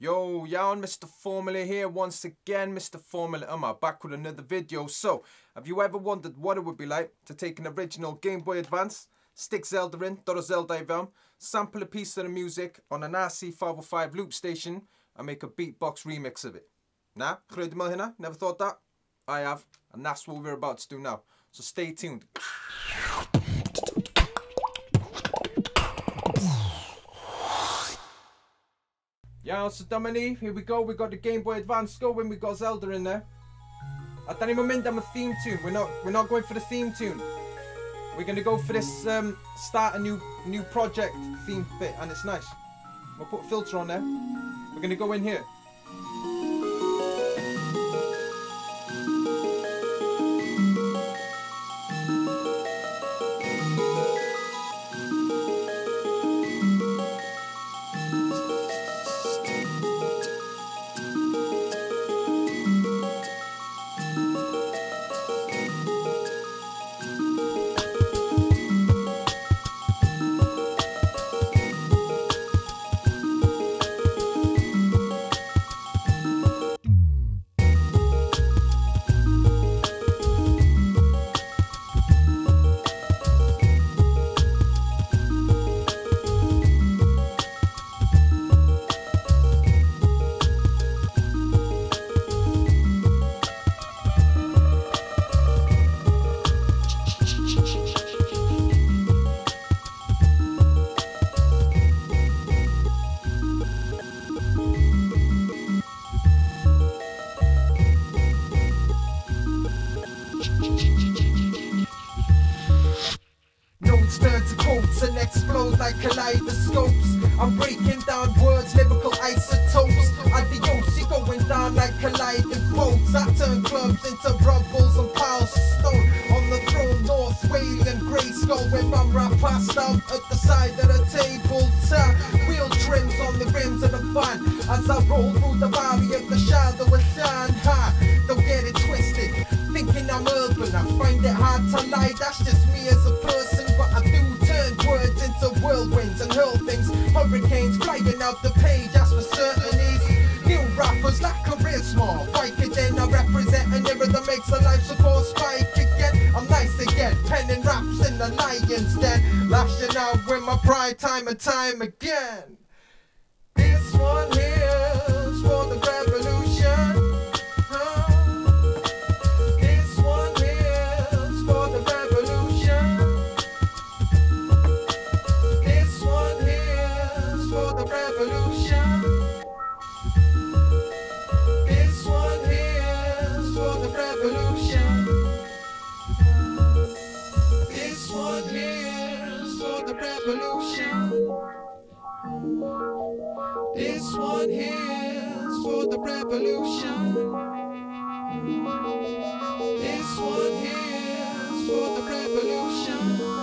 Yo, Yawn, Mr. Phormula here once again, Mr. Phormula. I'm back with another video. So, have you ever wondered what it would be like to take an original Game Boy Advance, stick Zelda in, throw Zelda i sample a piece of the music on an RC505 loop station, and make a beatbox remix of it? Nah, never thought that? I have, and that's what we're about to do now. So stay tuned. Yeah, so Dominique, here we go. We got the Game Boy Advance going. We got Zelda in there. At any moment, I'm a theme tune. We're not going for the theme tune. We're gonna go for this start a new project theme bit, and it's nice. We'll put a filter on there. We're gonna go in here. Notes turn to quotes and explode like kaleidoscopes. I'm breaking down words, lyrical isotopes. Adios, you're going down like colliding boats. I turn clubs into rubbles and piles of stone. On the throne, North Wayland, Grayskull, where mum rap passed out at the side of the table. Wheel trims on the rims of the van as I roll through the valley of the shadow of sand. Don't get it twisted, thinking I'm urban. I find it hard to lie, that's just me as a person. But I do turn words into whirlwinds and hurl things. Hurricanes flying out the page, that's for certain. New rappers like charisma, biker then I represent an era that makes a life support spike again. I'm nice again, penning raps in the lion's den, lashing out with my pride time and time again. This one here's for the revolution. This one here's for the revolution. This one here's for the revolution. This one here's for the revolution. This one here's for the revolution. This one here's for the revolution. This one here's for the revolution.